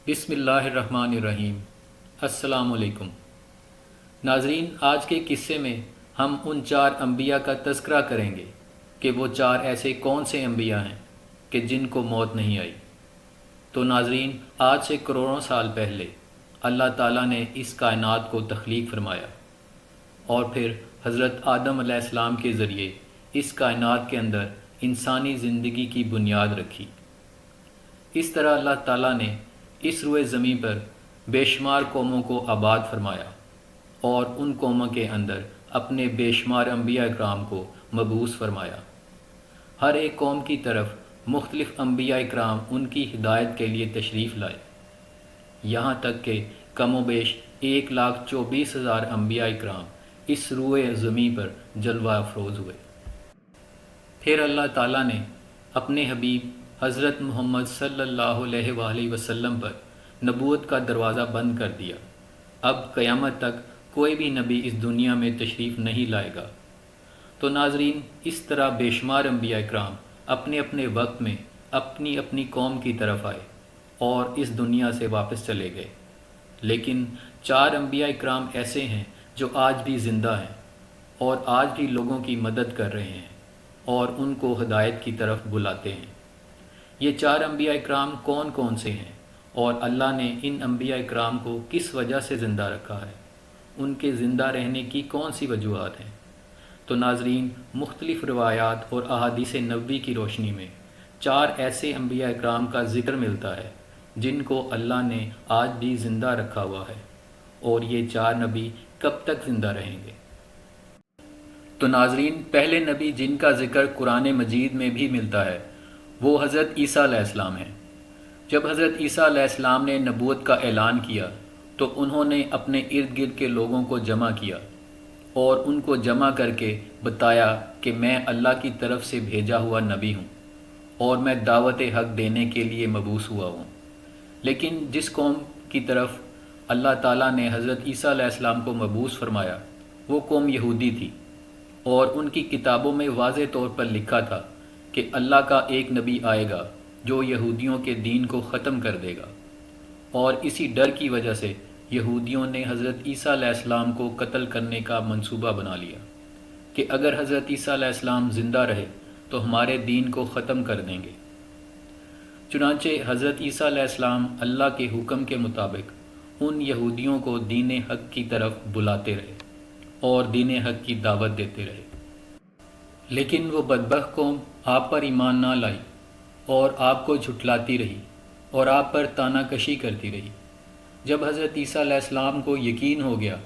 بسم اللہ الرحمن الرحیم۔ السلام علیکم ناظرین، آج کے قصے میں ہم ان 4 انبیاء کا تذکرہ کریں گے کہ وہ 4 ایسے کون سے انبیاء ہیں کہ جن کو موت نہیں آئی۔ تو ناظرین، آج سے کروڑوں سال پہلے اللہ تعالیٰ نے اس کائنات کو تخلیق فرمایا اور پھر حضرت آدم علیہ السلام کے ذریعے اس کائنات کے اندر انسانی زندگی کی بنیاد رکھی۔ اس طرح اللہ تعالیٰ نے اس روئے زمین پر بے شمار قوموں کو آباد فرمایا اور ان قوموں کے اندر اپنے بے شمار انبیاء اکرام کو مبعوث فرمایا۔ ہر ایک قوم کی طرف مختلف انبیاء اکرام ان کی ہدایت کے لیے تشریف لائے، یہاں تک کہ کم و بیش 1,24,000 انبیاء اکرام اس روئے زمین پر جلوہ افروز ہوئے۔ پھر اللہ تعالیٰ نے اپنے حبیب حضرت محمد صلی اللہ علیہ وآلہ وسلم پر نبوت کا دروازہ بند کر دیا۔ اب قیامت تک کوئی بھی نبی اس دنیا میں تشریف نہیں لائے گا۔ تو ناظرین، اس طرح بے شمار انبیاء اکرام اپنے اپنے وقت میں اپنی اپنی قوم کی طرف آئے اور اس دنیا سے واپس چلے گئے، لیکن 4 انبیاء اکرام ایسے ہیں جو آج بھی زندہ ہیں اور آج بھی لوگوں کی مدد کر رہے ہیں اور ان کو ہدایت کی طرف بلاتے ہیں۔ یہ 4 انبیاء اکرام کون کون سے ہیں اور اللہ نے ان انبیاء اکرام کو کس وجہ سے زندہ رکھا ہے، ان کے زندہ رہنے کی کون سی وجوہات ہیں؟ تو ناظرین، مختلف روایات اور احادیث نبوی کی روشنی میں 4 ایسے انبیاء اکرام کا ذکر ملتا ہے جن کو اللہ نے آج بھی زندہ رکھا ہوا ہے، اور یہ 4 نبی کب تک زندہ رہیں گے؟ تو ناظرین، پہلے نبی جن کا ذکر قرآن مجید میں بھی ملتا ہے وہ حضرت عیسیٰ علیہ السلام ہیں۔ جب حضرت عیسیٰ علیہ السلام نے نبوت کا اعلان کیا تو انہوں نے اپنے ارد گرد کے لوگوں کو جمع کیا اور ان کو جمع کر کے بتایا کہ میں اللہ کی طرف سے بھیجا ہوا نبی ہوں اور میں دعوت حق دینے کے لیے مبعوث ہوا ہوں۔ لیکن جس قوم کی طرف اللہ تعالیٰ نے حضرت عیسیٰ علیہ السلام کو مبعوث فرمایا وہ قوم یہودی تھی، اور ان کی کتابوں میں واضح طور پر لکھا تھا کہ اللہ کا ایک نبی آئے گا جو یہودیوں کے دین کو ختم کر دے گا، اور اسی ڈر کی وجہ سے یہودیوں نے حضرت عیسیٰ علیہ السلام کو قتل کرنے کا منصوبہ بنا لیا کہ اگر حضرت عیسیٰ علیہ السلام زندہ رہے تو ہمارے دین کو ختم کر دیں گے۔ چنانچہ حضرت عیسیٰ علیہ السلام اللہ کے حکم کے مطابق ان یہودیوں کو دین حق کی طرف بلاتے رہے اور دین حق کی دعوت دیتے رہے، لیکن وہ بدبخت قوم آپ پر ایمان نہ لائی اور آپ کو جھٹلاتی رہی اور آپ پر طعنہ کشی کرتی رہی۔ جب حضرت عیسیٰ علیہ السلام کو یقین ہو گیا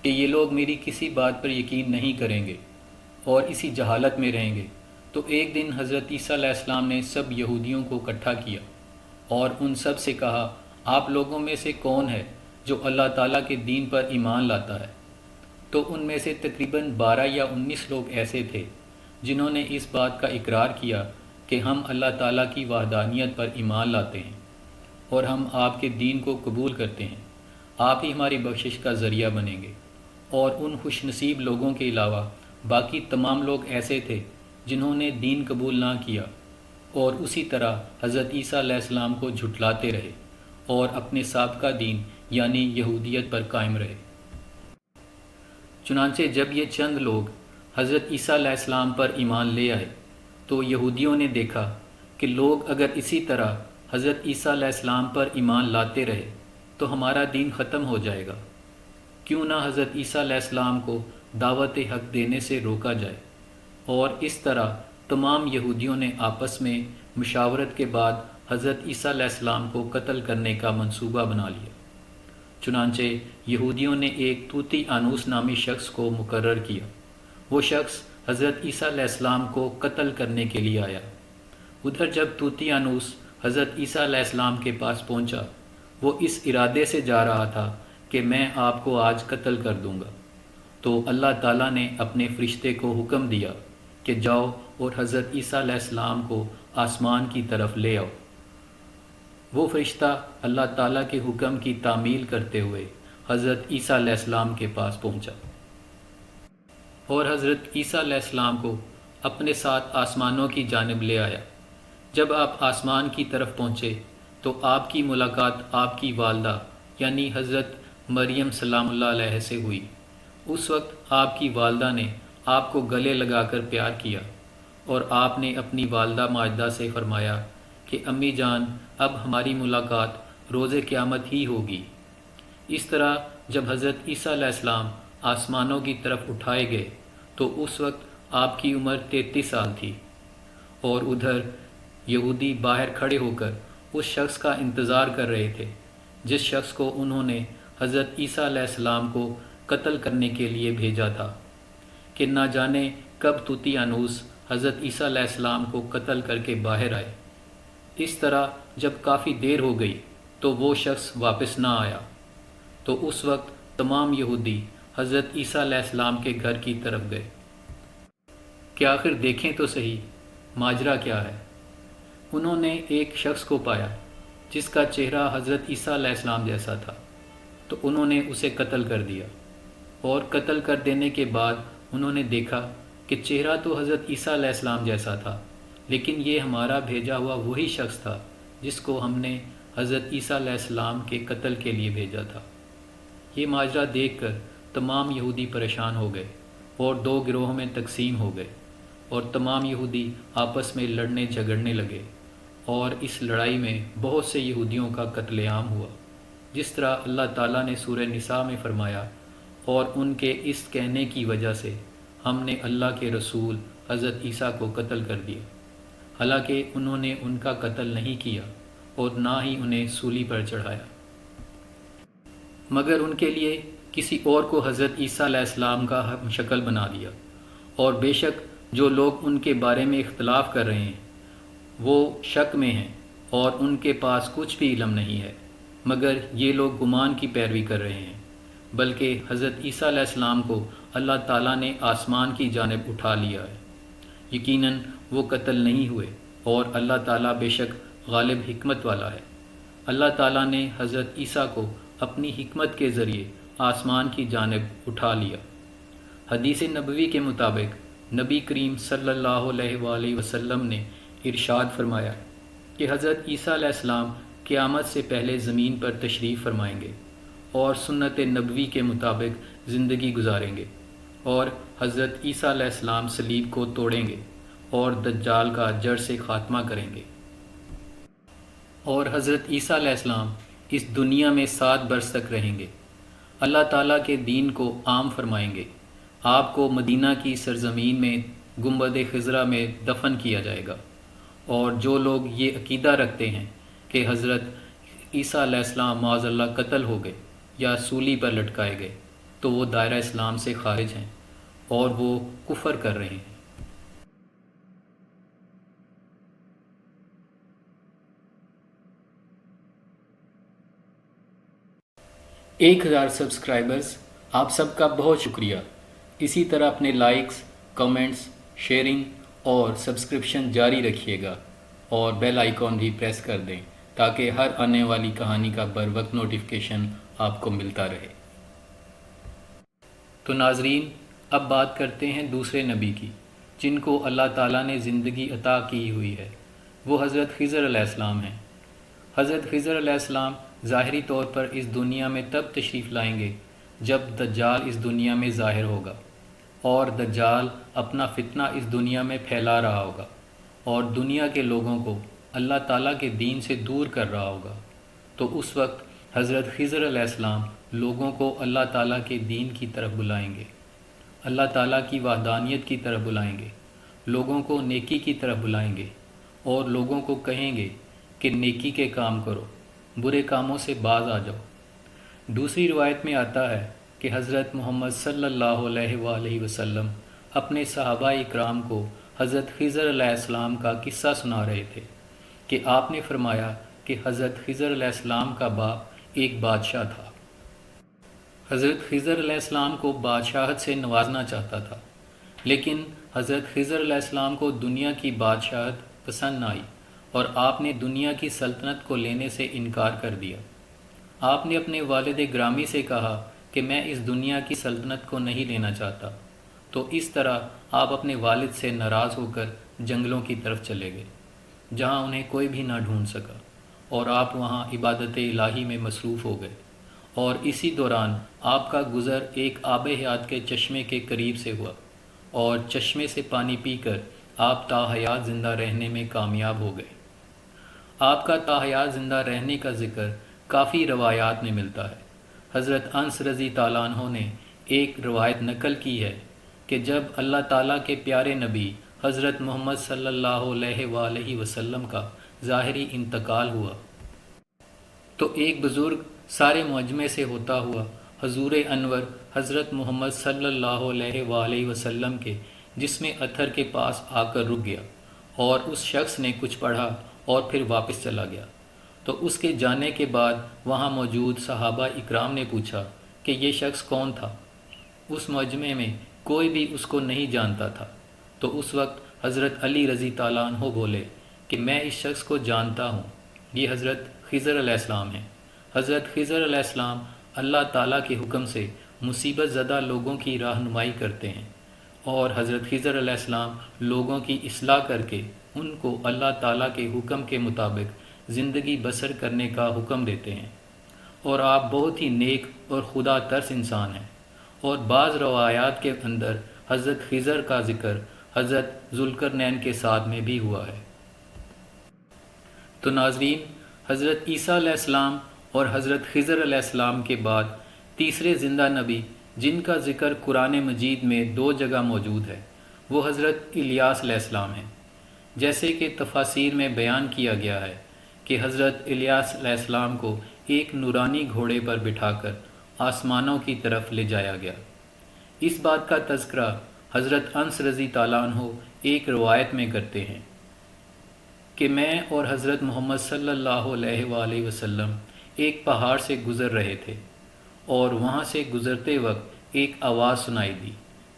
کہ یہ لوگ میری کسی بات پر یقین نہیں کریں گے اور اسی جہالت میں رہیں گے، تو ایک دن حضرت عیسیٰ علیہ السلام نے سب یہودیوں کو اکٹھا کیا اور ان سب سے کہا، آپ لوگوں میں سے کون ہے جو اللہ تعالیٰ کے دین پر ایمان لاتا ہے؟ تو ان میں سے تقریباً 12 یا 19 لوگ ایسے تھے جنہوں نے اس بات کا اقرار کیا کہ ہم اللہ تعالیٰ کی وحدانیت پر ایمان لاتے ہیں اور ہم آپ کے دین کو قبول کرتے ہیں، آپ ہی ہماری بخشش کا ذریعہ بنیں گے۔ اور ان خوش نصیب لوگوں کے علاوہ باقی تمام لوگ ایسے تھے جنہوں نے دین قبول نہ کیا اور اسی طرح حضرت عیسیٰ علیہ السلام کو جھٹلاتے رہے اور اپنے سابقہ دین یعنی یہودیت پر قائم رہے۔ چنانچہ جب یہ چند لوگ حضرت عیسیٰ علیہ السلام پر ایمان لے آئے تو یہودیوں نے دیکھا کہ لوگ اگر اسی طرح حضرت عیسیٰ علیہ السلام پر ایمان لاتے رہے تو ہمارا دین ختم ہو جائے گا، کیوں نہ حضرت عیسیٰ علیہ السلام کو دعوت حق دینے سے روکا جائے۔ اور اس طرح تمام یہودیوں نے آپس میں مشاورت کے بعد حضرت عیسیٰ علیہ السلام کو قتل کرنے کا منصوبہ بنا لیا۔ چنانچہ یہودیوں نے ایک طوطی آنوس نامی شخص کو مقرر کیا۔ وہ شخص حضرت عیسیٰ علیہ السلام کو قتل کرنے کے لیے آیا۔ ادھر جب طوطی آنوس حضرت عیسیٰ علیہ السلام کے پاس پہنچا، وہ اس ارادے سے جا رہا تھا کہ میں آپ کو آج قتل کر دوں گا، تو اللہ تعالیٰ نے اپنے فرشتے کو حکم دیا کہ جاؤ اور حضرت عیسیٰ علیہ السلام کو آسمان کی طرف لے آؤ۔ وہ فرشتہ اللہ تعالیٰ کے حکم کی تعمیل کرتے ہوئے حضرت عیسیٰ علیہ السلام کے پاس پہنچا اور حضرت عیسیٰ علیہ السلام کو اپنے ساتھ آسمانوں کی جانب لے آیا۔ جب آپ آسمان کی طرف پہنچے تو آپ کی ملاقات آپ کی والدہ یعنی حضرت مریم سلام اللہ علیہ سے ہوئی۔ اس وقت آپ کی والدہ نے آپ کو گلے لگا کر پیار کیا اور آپ نے اپنی والدہ ماجدہ سے فرمایا کہ امی جان اب ہماری ملاقات روز قیامت ہی ہوگی۔ اس طرح جب حضرت عیسیٰ علیہ السلام آسمانوں کی طرف اٹھائے گئے تو اس وقت آپ کی عمر 33 سال تھی، اور ادھر یہودی باہر کھڑے ہو کر اس شخص کا انتظار کر رہے تھے جس شخص کو انہوں نے حضرت عیسیٰ علیہ السلام کو قتل کرنے کے لیے بھیجا تھا کہ نہ جانے کب طوطیانوس حضرت عیسیٰ علیہ السلام کو قتل کر کے باہر آئے۔ اس طرح جب کافی دیر ہو گئی تو وہ شخص واپس نہ آیا، تو اس وقت تمام یہودی حضرت عیسیٰ علیہ السلام کے گھر کی طرف گئے کہ آخر دیکھیں تو صحیح ماجرا کیا ہے۔ انہوں نے ایک شخص کو پایا جس کا چہرہ حضرت عیسیٰ علیہ السلام جیسا تھا، تو انہوں نے اسے قتل کر دیا، اور قتل کر دینے کے بعد انہوں نے دیکھا کہ چہرہ تو حضرت عیسیٰ علیہ السلام جیسا تھا، لیکن یہ ہمارا بھیجا ہوا وہی شخص تھا جس کو ہم نے حضرت عیسیٰ علیہ السلام کے قتل کے لیے بھیجا تھا۔ یہ ماجرا دیکھ کر تمام یہودی پریشان ہو گئے اور دو گروہوں میں تقسیم ہو گئے، اور تمام یہودی آپس میں لڑنے جھگڑنے لگے، اور اس لڑائی میں بہت سے یہودیوں کا قتل عام ہوا، جس طرح اللہ تعالیٰ نے سورہ نساء میں فرمایا، اور ان کے اس کہنے کی وجہ سے ہم نے اللہ کے رسول حضرت عیسیٰ کو قتل کر دیا، حالانکہ انہوں نے ان کا قتل نہیں کیا اور نہ ہی انہیں سولی پر چڑھایا، مگر ان کے لیے کسی اور کو حضرت عیسیٰ علیہ السلام کا ہم شکل بنا دیا۔ اور بے شک جو لوگ ان کے بارے میں اختلاف کر رہے ہیں وہ شک میں ہیں، اور ان کے پاس کچھ بھی علم نہیں ہے، مگر یہ لوگ گمان کی پیروی کر رہے ہیں، بلکہ حضرت عیسیٰ علیہ السلام کو اللہ تعالیٰ نے آسمان کی جانب اٹھا لیا ہے۔ یقیناً وہ قتل نہیں ہوئے، اور اللہ تعالیٰ بے شک غالب حکمت والا ہے۔ اللہ تعالیٰ نے حضرت عیسیٰ کو اپنی حکمت کے ذریعے آسمان کی جانب اٹھا لیا۔ حدیث نبوی کے مطابق نبی کریم صلی اللہ علیہ وآلہ وسلم نے ارشاد فرمایا کہ حضرت عیسیٰ علیہ السلام قیامت سے پہلے زمین پر تشریف فرمائیں گے اور سنت نبوی کے مطابق زندگی گزاریں گے، اور حضرت عیسیٰ علیہ السلام صلیب کو توڑیں گے اور دجال کا جڑ سے خاتمہ کریں گے، اور حضرت عیسیٰ علیہ السلام اس دنیا میں 7 برس تک رہیں گے، اللہ تعالیٰ کے دین کو عام فرمائیں گے، آپ کو مدینہ کی سرزمین میں گنبد خضرا میں دفن کیا جائے گا، اور جو لوگ یہ عقیدہ رکھتے ہیں کہ حضرت عیسیٰ علیہ السلام معاذ اللہ قتل ہو گئے یا سولی پر لٹکائے گئے تو وہ دائرہ اسلام سے خارج ہیں اور وہ کفر کر رہے ہیں۔ 1000 سبسکرائبرز، آپ سب کا بہت شکریہ۔ اسی طرح اپنے لائکس، کمنٹس، شیئرنگ اور سبسکرپشن جاری رکھیے گا، اور بیل آئیکن بھی پریس کر دیں تاکہ ہر آنے والی کہانی کا بروقت نوٹیفیکیشن آپ کو ملتا رہے۔ تو ناظرین، اب بات کرتے ہیں دوسرے نبی کی جن کو اللہ تعالیٰ نے زندگی عطا کی ہوئی ہے، وہ حضرت خضر علیہ السلام ہیں۔ حضرت خضر علیہ السلام ظاہری طور پر اس دنیا میں تب تشریف لائیں گے جب دجال اس دنیا میں ظاہر ہوگا، اور دجال اپنا فتنہ اس دنیا میں پھیلا رہا ہوگا اور دنیا کے لوگوں کو اللہ تعالیٰ کے دین سے دور کر رہا ہوگا۔ تو اس وقت حضرت خضر علیہ السلام لوگوں کو اللہ تعالیٰ کے دین کی طرف بلائیں گے، اللہ تعالیٰ کی وحدانیت کی طرف بلائیں گے، لوگوں کو نیکی کی طرف بلائیں گے، اور لوگوں کو کہیں گے کہ نیکی کے کام کرو، برے کاموں سے باز آ جاؤ۔ دوسری روایت میں آتا ہے کہ حضرت محمد صلی اللہ علیہ وآلہ وسلم اپنے صحابہ اکرام کو حضرت خضر علیہ السلام کا قصہ سنا رہے تھے کہ آپ نے فرمایا کہ حضرت خضر علیہ السلام کا باپ ایک بادشاہ تھا۔ حضرت خضر علیہ السلام کو بادشاہت سے نوازنا چاہتا تھا، لیکن حضرت خضر علیہ السلام کو دنیا کی بادشاہت پسند نہ آئی، اور آپ نے دنیا کی سلطنت کو لینے سے انکار کر دیا۔ آپ نے اپنے والد گرامی سے کہا کہ میں اس دنیا کی سلطنت کو نہیں لینا چاہتا، تو اس طرح آپ اپنے والد سے ناراض ہو کر جنگلوں کی طرف چلے گئے، جہاں انہیں کوئی بھی نہ ڈھونڈ سکا، اور آپ وہاں عبادت الہی میں مصروف ہو گئے، اور اسی دوران آپ کا گزر ایک آب حیات کے چشمے کے قریب سے ہوا، اور چشمے سے پانی پی کر آپ تاحیات زندہ رہنے میں کامیاب ہو گئے۔ آپ کا تاحیات زندہ رہنے کا ذکر کافی روایات میں ملتا ہے۔ حضرت انس رضی تعالیٰ عنہ نے ایک روایت نقل کی ہے کہ جب اللہ تعالیٰ کے پیارے نبی حضرت محمد صلی اللہ علیہ وآلہ وسلم کا ظاہری انتقال ہوا تو ایک بزرگ سارے مجمع سے ہوتا ہوا حضور انور حضرت محمد صلی اللہ علیہ وآلہ وسلم کے جسم اطہر کے پاس آ کر رک گیا، اور اس شخص نے کچھ پڑھا اور پھر واپس چلا گیا۔ تو اس کے جانے کے بعد وہاں موجود صحابہ اکرام نے پوچھا کہ یہ شخص کون تھا؟ اس مجمع میں کوئی بھی اس کو نہیں جانتا تھا۔ تو اس وقت حضرت علی رضی تعالیٰ عنہ بولے کہ میں اس شخص کو جانتا ہوں، یہ حضرت خضر علیہ السلام ہیں۔ حضرت خضر علیہ السلام اللہ تعالیٰ کے حکم سے مصیبت زدہ لوگوں کی رہنمائی کرتے ہیں، اور حضرت خضر علیہ السلام لوگوں کی اصلاح کر کے ان کو اللہ تعالیٰ کے حکم کے مطابق زندگی بسر کرنے کا حکم دیتے ہیں، اور آپ بہت ہی نیک اور خدا ترس انسان ہیں۔ اور بعض روایات کے اندر حضرت خضر کا ذکر حضرت ذوالقرنین کے ساتھ میں بھی ہوا ہے۔ تو ناظرین، حضرت عیسیٰ علیہ السلام اور حضرت خضر علیہ السلام کے بعد تیسرے زندہ نبی جن کا ذکر قرآن مجید میں 2 جگہ موجود ہے وہ حضرت الیاس علیہ السلام ہیں۔ جیسے کہ تفاسیر میں بیان کیا گیا ہے کہ حضرت الیاس علیہ السلام کو ایک نورانی گھوڑے پر بٹھا کر آسمانوں کی طرف لے جایا گیا۔ اس بات کا تذکرہ حضرت انس رضی تعالیٰ عنہ ایک روایت میں کرتے ہیں کہ میں اور حضرت محمد صلی اللہ علیہ وآلہ وسلم ایک پہاڑ سے گزر رہے تھے، اور وہاں سے گزرتے وقت ایک آواز سنائی دی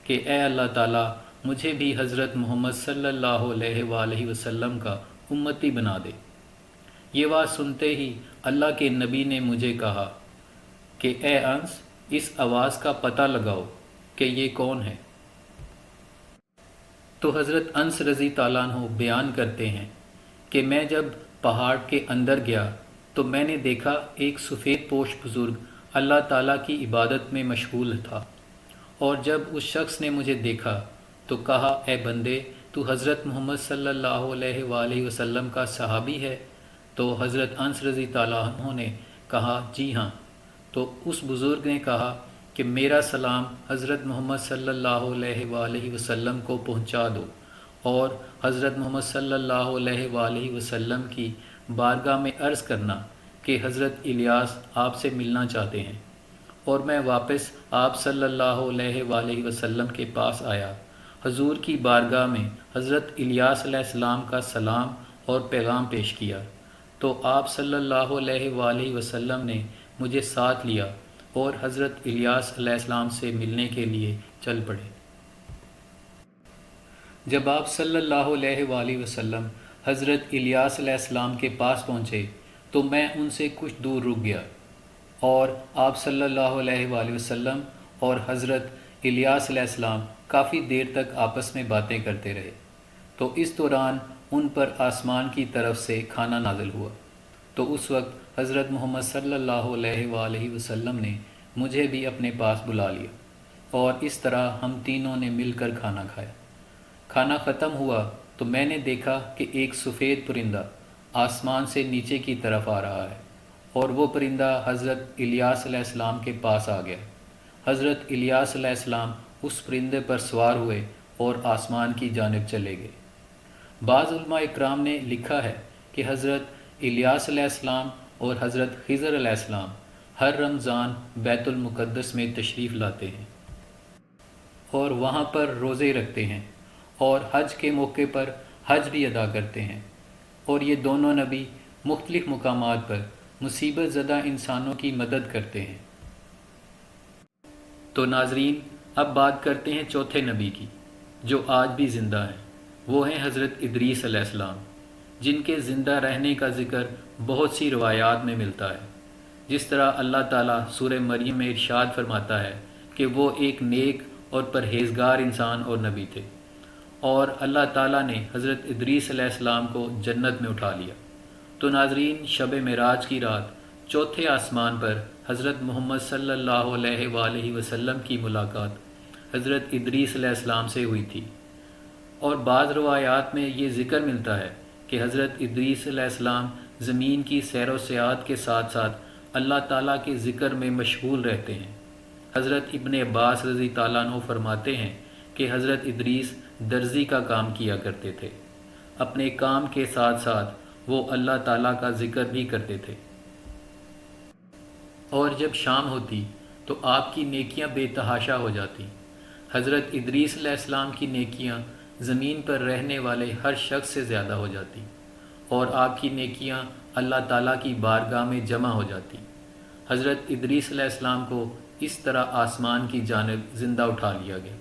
کہ اے اللہ تعالیٰ، مجھے بھی حضرت محمد صلی اللہ علیہ وآلہ وسلم کا امتی بنا دے۔ یہ بات سنتے ہی اللہ کے نبی نے مجھے کہا کہ اے انس، اس آواز کا پتہ لگاؤ کہ یہ کون ہے۔ تو حضرت انس رضی تعالیٰ عنہ بیان کرتے ہیں کہ میں جب پہاڑ کے اندر گیا تو میں نے دیکھا ایک سفید پوش بزرگ اللہ تعالیٰ کی عبادت میں مشغول تھا، اور جب اس شخص نے مجھے دیکھا تو کہا اے بندے، تو حضرت محمد صلی اللہ علیہ وآلہ وسلم کا صحابی ہے؟ تو حضرت انس رضی تعالیٰ عنہ نے کہا جی ہاں۔ تو اس بزرگ نے کہا کہ میرا سلام حضرت محمد صلی اللہ علیہ وآلہ وسلم کو پہنچا دو، اور حضرت محمد صلی اللہ علیہ وآلہ وسلم کی بارگاہ میں عرض کرنا کہ حضرت الیاس آپ سے ملنا چاہتے ہیں۔ اور میں واپس آپ صلی اللہ علیہ وآلہ وسلم کے پاس آیا، حضور کی بارگاہ میں حضرت الیاس علیہ السلام کا سلام اور پیغام پیش کیا، تو آپ صلی اللہ علیہ وآلہ وسلم نے مجھے ساتھ لیا اور حضرت الیاس علیہ السلام سے ملنے کے لیے چل پڑے۔ جب آپ صلی اللہ علیہ وآلہ وسلم حضرت الیاس علیہ السلام کے پاس پہنچے تو میں ان سے کچھ دور رک گیا، اور آپ صلی اللہ علیہ وآلہ وسلم اور حضرت الیاس علیہ السلام کافی دیر تک آپس میں باتیں کرتے رہے۔ تو اس دوران ان پر آسمان کی طرف سے کھانا نازل ہوا، تو اس وقت حضرت محمد صلی اللہ علیہ وآلہ وسلم نے مجھے بھی اپنے پاس بلا لیا، اور اس طرح ہم تینوں نے مل کر کھانا کھایا۔ کھانا ختم ہوا تو میں نے دیکھا کہ ایک سفید پرندہ آسمان سے نیچے کی طرف آ رہا ہے، اور وہ پرندہ حضرت الیاس علیہ السلام کے پاس آ گیا۔ حضرت الیاس علیہ السلام اس پرندے پر سوار ہوئے اور آسمان کی جانب چلے گئے۔ بعض علماء اکرام نے لکھا ہے کہ حضرت الیاس علیہ السلام اور حضرت خضر علیہ السلام ہر رمضان بیت المقدس میں تشریف لاتے ہیں اور وہاں پر روزے رکھتے ہیں، اور حج کے موقع پر حج بھی ادا کرتے ہیں، اور یہ دونوں نبی مختلف مقامات پر مصیبت زدہ انسانوں کی مدد کرتے ہیں۔ تو ناظرین، اب بات کرتے ہیں چوتھے نبی کی جو آج بھی زندہ ہیں، وہ ہیں حضرت ادریس علیہ السلام، جن کے زندہ رہنے کا ذکر بہت سی روایات میں ملتا ہے۔ جس طرح اللہ تعالیٰ سورہ مریم میں ارشاد فرماتا ہے کہ وہ ایک نیک اور پرہیزگار انسان اور نبی تھے، اور اللہ تعالیٰ نے حضرت ادریس علیہ السلام کو جنت میں اٹھا لیا، تو ناظرین، شب معراج کی رات چوتھے آسمان پر حضرت محمد صلی اللہ علیہ وآلہ وسلم کی ملاقات حضرت ادریس علیہ السلام سے ہوئی تھی، اور بعض روایات میں یہ ذکر ملتا ہے کہ حضرت ادریس علیہ السلام زمین کی سیر و سیاحت کے ساتھ ساتھ اللہ تعالیٰ کے ذکر میں مشغول رہتے ہیں۔ حضرت ابن عباس رضی اللہ عنہ فرماتے ہیں کہ حضرت ادریس درزی کا کام کیا کرتے تھے، اپنے کام کے ساتھ ساتھ وہ اللہ تعالیٰ کا ذکر بھی کرتے تھے، اور جب شام ہوتی تو آپ کی نیکیاں بے تحاشا ہو جاتی۔ حضرت ادریس علیہ السلام کی نیکیاں زمین پر رہنے والے ہر شخص سے زیادہ ہو جاتی، اور آپ کی نیکیاں اللہ تعالیٰ کی بارگاہ میں جمع ہو جاتی۔ حضرت ادریس علیہ السلام کو اس طرح آسمان کی جانب زندہ اٹھا لیا گیا۔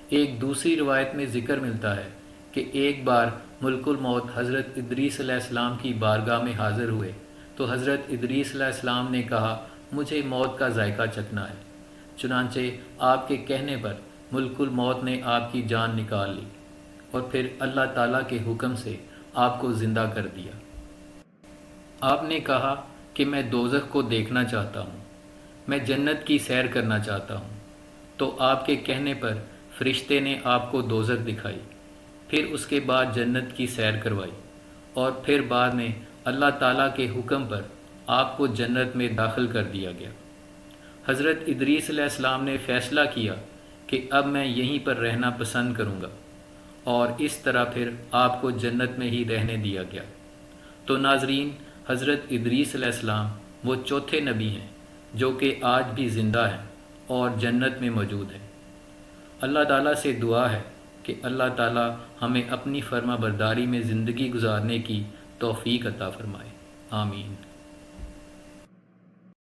ایک دوسری روایت میں ذکر ملتا ہے کہ ایک بار ملک الموت حضرت ادریس علیہ السلام کی بارگاہ میں حاضر ہوئے تو حضرت ادریس علیہ السلام نے کہا، مجھے موت کا ذائقہ چکھنا ہے۔ چنانچہ آپ کے کہنے پر ملک الموت نے آپ کی جان نکال لی، اور پھر اللہ تعالیٰ کے حکم سے آپ کو زندہ کر دیا۔ آپ نے کہا کہ میں دوزخ کو دیکھنا چاہتا ہوں، میں جنت کی سیر کرنا چاہتا ہوں۔ تو آپ کے کہنے پر فرشتے نے آپ کو دوزخ دکھائی، پھر اس کے بعد جنت کی سیر کروائی، اور پھر بعد میں اللہ تعالیٰ کے حکم پر آپ کو جنت میں داخل کر دیا گیا۔ حضرت ادریس علیہ السلام نے فیصلہ کیا کہ اب میں یہیں پر رہنا پسند کروں گا، اور اس طرح پھر آپ کو جنت میں ہی رہنے دیا گیا۔ تو ناظرین، حضرت ادریس علیہ السلام وہ چوتھے نبی ہیں جو کہ آج بھی زندہ ہیں اور جنت میں موجود ہیں۔ اللہ تعالیٰ سے دعا ہے کہ اللہ تعالیٰ ہمیں اپنی فرما برداری میں زندگی گزارنے کی توفیق عطا فرمائے۔ آمین۔